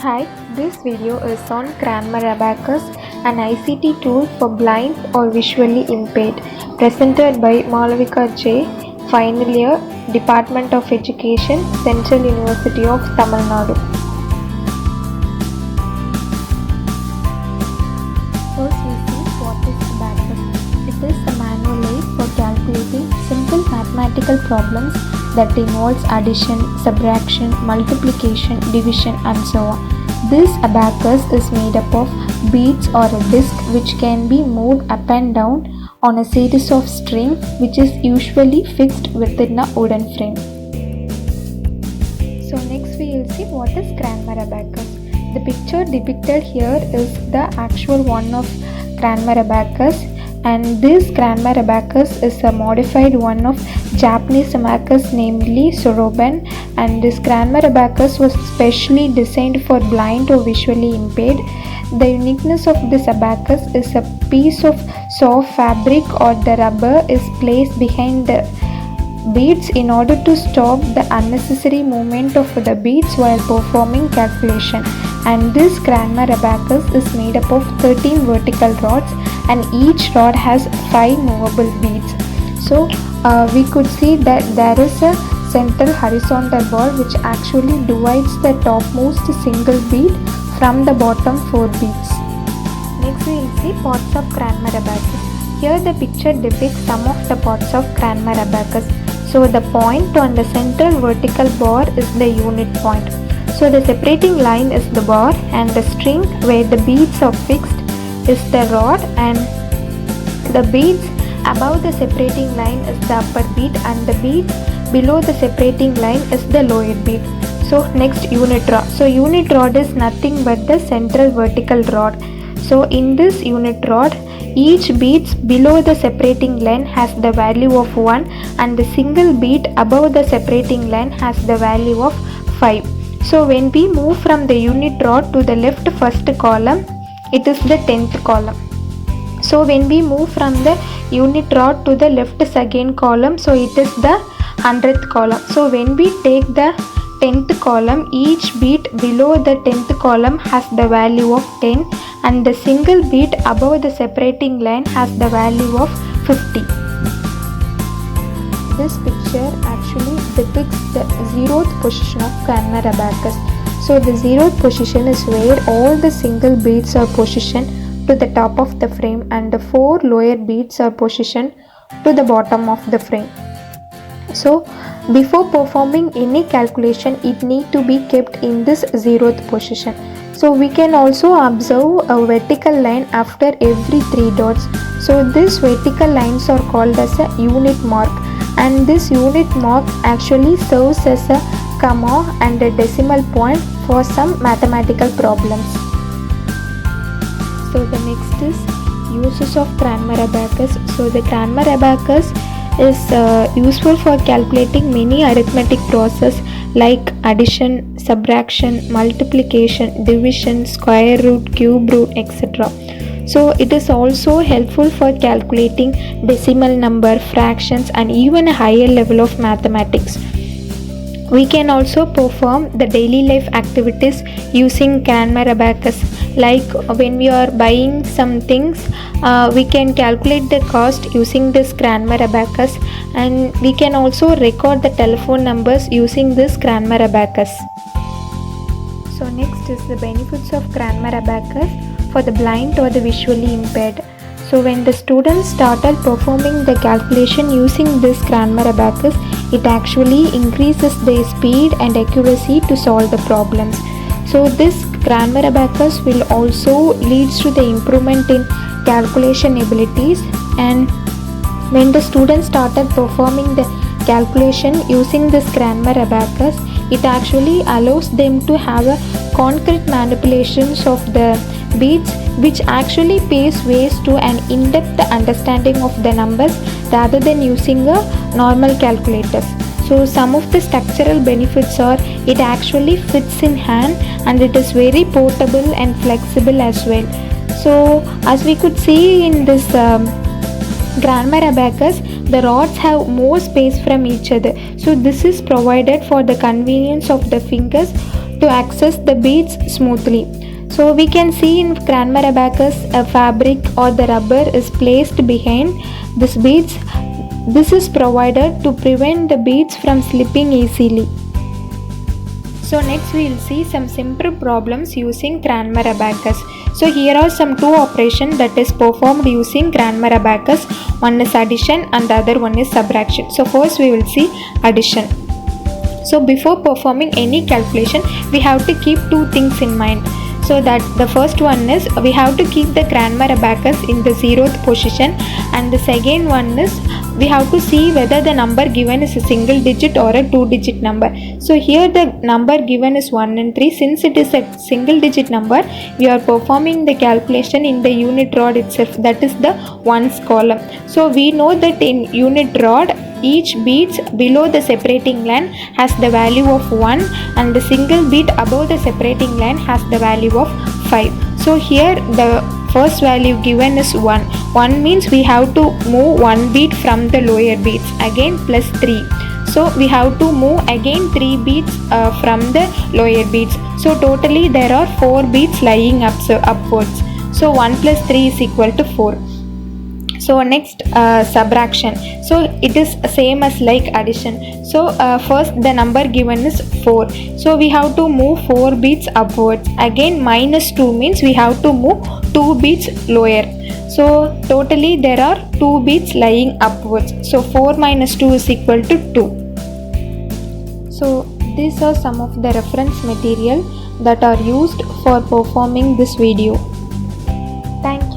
Hi, this video is on Cranmer Abacus, an ICT tool for blind or visually impaired, presented by Malavika J, final year, Department of Education, Central University of Tamil Nadu. First we see what is Abacus. It is a manual aid for calculating simple mathematical problems that involves addition, subtraction, multiplication, division and so on. This abacus is made up of beads or a disc which can be moved up and down on a series of strings which is usually fixed within a wooden frame. So next we will see what is Cranmer abacus. The picture depicted here is the actual one of Cranmer abacus, and this Cranmer abacus is a modified one of Japanese abacus, namely Soroban, and this Cranmer abacus was specially designed for blind or visually impaired. The uniqueness of this abacus is a piece of soft fabric or the rubber is placed behind the beads in order to stop the unnecessary movement of the beads while performing calculation. And this Cranmer abacus is made up of 13 vertical rods, and each rod has 5 movable beads. So we could see that there is a central horizontal bar which actually divides the topmost single bead from the bottom 4 beads. Next we will see parts of Cranmer abacus. Here the picture depicts some of the parts of Cranmer abacus. So the point on the central vertical bar is the unit point. So the separating line is the bar, and the string where the beads are fixed is the rod, and the beads above the separating line is the upper bead, and the beads below the separating line is the lower bead. So next, unit rod. So unit rod is nothing but the central vertical rod. So in this unit rod, each bead below the separating line has the value of 1, and the single bead above the separating line has the value of 5. So when we move from the unit rod to the left first column, it is the 10th column. So when we move from the unit rod to the left second column, so it is the 100th column. So when we take the 10th column, each bead below the 10th column has the value of 10, and the single bead above the separating line has the value of 50. This picture actually depicts the 0th position of Cranmer abacus. So the 0th position is where all the single beads are positioned to the top of the frame, and the 4 lower beads are positioned to the bottom of the frame. So before performing any calculation, it need to be kept in this 0th position. So we can also observe a vertical line after every 3 dots. So these vertical lines are called as a unit mark, and this unit mark actually serves as a comma and a decimal point for some mathematical problems. So the next is uses of Cranmer abacus. So the Cranmer abacus is useful for calculating many arithmetic process like addition, subtraction, multiplication, division, square root, cube root, etc. So it is also helpful for calculating decimal number, fractions, and even a higher level of mathematics. We can also perform the daily life activities using Cranmer abacus. Like when we are buying some things, we can calculate the cost using this Cranmer abacus, and we can also record the telephone numbers using this Cranmer abacus. So next is the benefits of Cranmer abacus for the blind or the visually impaired. So when the students started performing the calculation using this Cranmer abacus, it actually increases their speed and accuracy to solve the problems. So this Cranmer abacus will also leads to the improvement in calculation abilities, and when the students started performing the calculation using this Cranmer abacus, it actually allows them to have a concrete manipulations of the beads, which actually paves ways to an in-depth understanding of the numbers rather than using a normal calculators. So some of the structural benefits are it actually fits in hand, and it is very portable and flexible as well. So as we could see in this Cranmer abacus, the rods have more space from each other. So this is provided for the convenience of the fingers to access the beads smoothly. So we can see in Cranmer abacus a fabric or the rubber is placed behind these beads. This is provided to prevent the beads from slipping easily. So next we will see some simple problems using Cranmer abacus. So here are some two operations that is performed using Cranmer abacus. One is addition and the other one is subtraction. So first we will see addition. So before performing any calculation, we have to keep two things in mind. So that the first one is we have to keep the Cranmer abacus in the 0th position, and the second one is we have to see whether the number given is a single digit or a 2-digit number. So here the number given is 1 and 3. Since it is a single digit number, we are performing the calculation in the unit rod itself, that is the ones column. So we know that in unit rod, each beads below the separating line has the value of 1 and the single bead above the separating line has the value of 5. So here the first value given is 1. 1 means we have to move 1 bead from the lower beads, again plus 3. So we have to move again 3 beads from the lower beads. So totally there are 4 beads lying upwards. So 1 plus 3 is equal to 4. So next subtraction. So it is same as like addition. So first the number given is 4. So we have to move 4 beads upwards. Again minus 2 means we have to move 2 beads lower. So totally there are 2 beads lying upwards. So 4 minus 2 is equal to 2. So these are some of the reference material that are used for performing this video. Thank you.